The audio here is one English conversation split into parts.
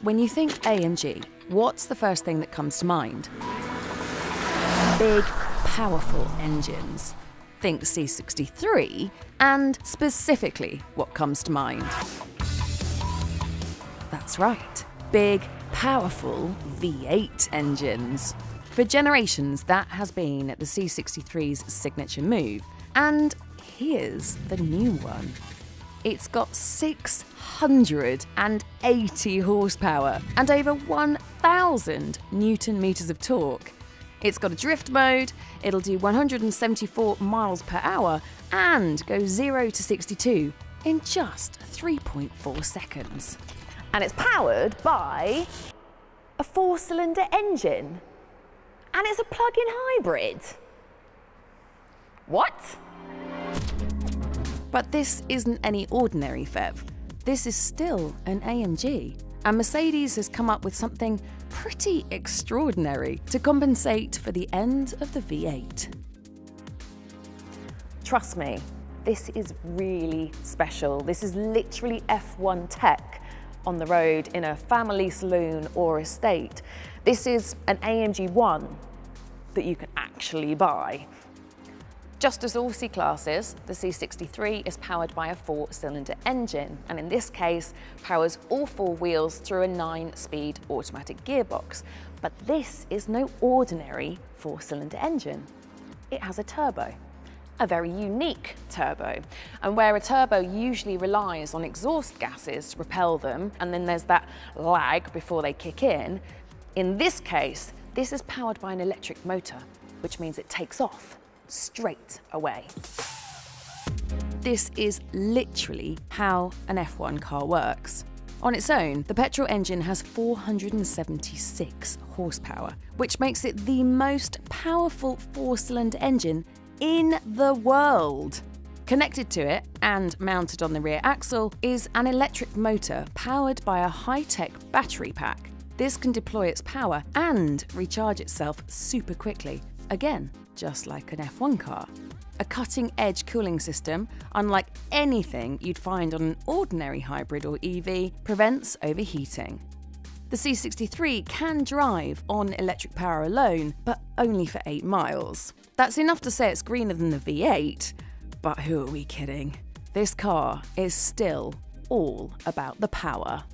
When you think AMG, what's the first thing that comes to mind? Big, powerful engines. Think C63, and specifically what comes to mind. That's right, big, powerful V8 engines. For generations, that has been the C63's signature move. And here's the new one. It's got 680 horsepower and over 1,000 Newton meters of torque. It's got a drift mode, it'll do 174 miles per hour and go 0 to 62 in just 3.4 seconds. And it's powered by a 4-cylinder engine. And it's a plug-in hybrid. What? But this isn't any ordinary PHEV. This is still an AMG. And Mercedes has come up with something pretty extraordinary to compensate for the end of the V8. Trust me, this is really special. This is literally F1 tech on the road in a family saloon or estate. This is an AMG 1 that you can actually buy. Just as all C-classes, the C63 is powered by a 4-cylinder engine, and in this case, powers all 4 wheels through a 9-speed automatic gearbox. But this is no ordinary 4-cylinder engine. It has a turbo, a very unique turbo. And where a turbo usually relies on exhaust gases to propel them, and then there's that lag before they kick in this case, this is powered by an electric motor, which means it takes off straight away. This is literally how an F1 car works. On its own, the petrol engine has 476 horsepower, which makes it the most powerful 4-cylinder engine in the world. Connected to it and mounted on the rear axle is an electric motor powered by a high-tech battery pack. This can deploy its power and recharge itself super quickly, again, just like an F1 car. A cutting-edge cooling system, unlike anything you'd find on an ordinary hybrid or EV, prevents overheating. The C63 can drive on electric power alone, but only for 8 miles. That's enough to say it's greener than the V8, but who are we kidding? This car is still all about the power.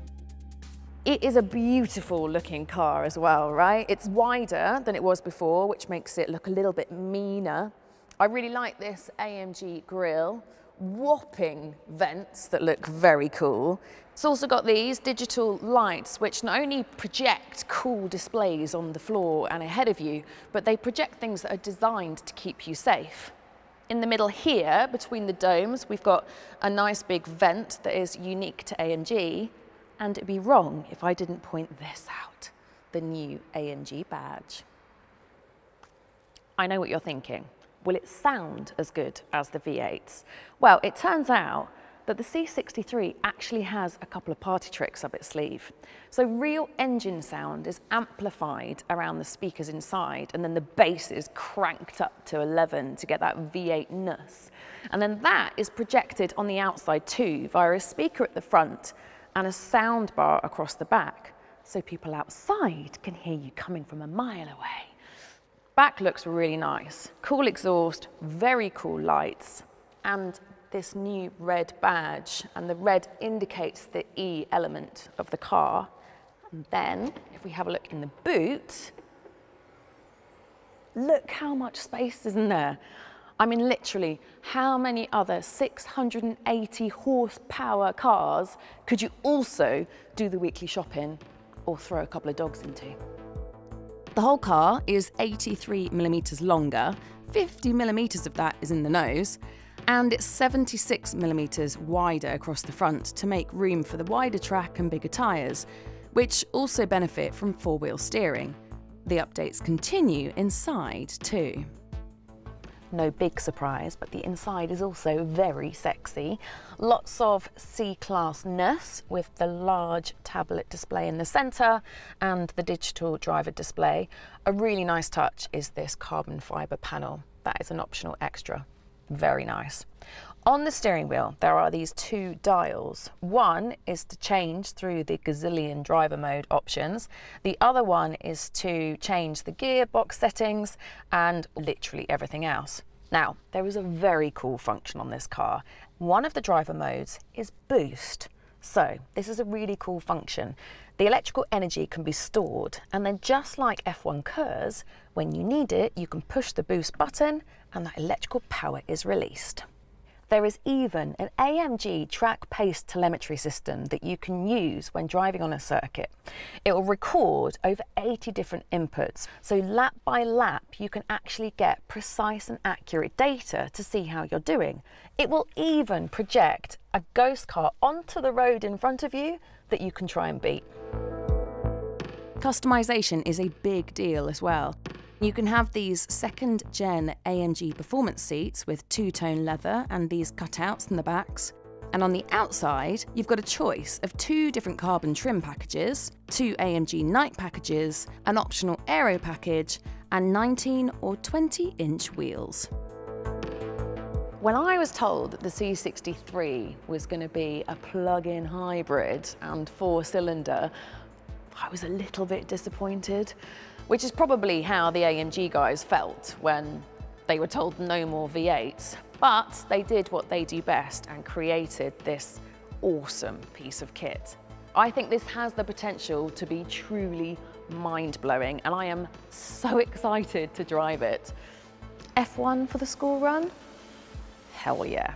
It is a beautiful looking car as well, right? It's wider than it was before, which makes it look a little bit meaner. I really like this AMG grille, whopping vents that look very cool. It's also got these digital lights, which not only project cool displays on the floor and ahead of you, but they project things that are designed to keep you safe. In the middle here, between the domes, we've got a nice big vent that is unique to AMG. And it'd be wrong if I didn't point this out, the new AMG badge. I know what you're thinking. Will it sound as good as the V8s? Well, it turns out that the C63 actually has a couple of party tricks up its sleeve. So real engine sound is amplified around the speakers inside, and then the bass is cranked up to 11 to get that V8-ness. And then that is projected on the outside too, via a speaker at the front and a sound bar across the back, so people outside can hear you coming from a mile away. Back looks really nice. Cool exhaust, very cool lights, and this new red badge, and the red indicates the E element of the car. And then, if we have a look in the boot, look how much space is in there. I mean, literally, how many other 680 horsepower cars could you also do the weekly shopping or throw a couple of dogs into? The whole car is 83 millimeters longer, 50 millimeters of that is in the nose, and it's 76 millimeters wider across the front to make room for the wider track and bigger tyres, which also benefit from 4-wheel steering. The updates continue inside too. No big surprise, but the inside is also very sexy. Lots of C-class-ness with the large tablet display in the centre and the digital driver display. A really nice touch is this carbon fibre panel. That is an optional extra. Very nice. On the steering wheel, there are these two dials. One is to change through the gazillion driver mode options. The other one is to change the gearbox settings and literally everything else. Now, there is a very cool function on this car. One of the driver modes is boost. So this is a really cool function. The electrical energy can be stored, and then just like F1 cars, when you need it, you can push the boost button and that electrical power is released. There is even an AMG track-paced telemetry system that you can use when driving on a circuit. It will record over 80 different inputs, so lap by lap you can actually get precise and accurate data to see how you're doing. It will even project a ghost car onto the road in front of you that you can try and beat. Customization is a big deal as well. You can have these second-gen AMG performance seats with two-tone leather and these cutouts in the backs. And on the outside, you've got a choice of 2 different carbon trim packages, 2 AMG night packages, an optional aero package, and 19 or 20-inch wheels. When I was told that the C63 was going to be a plug-in hybrid and 4-cylinder, I was a little bit disappointed, which is probably how the AMG guys felt when they were told no more V8s. But they did what they do best and created this awesome piece of kit. I think this has the potential to be truly mind-blowing, and I am so excited to drive it. F1 for the school run? Hell yeah.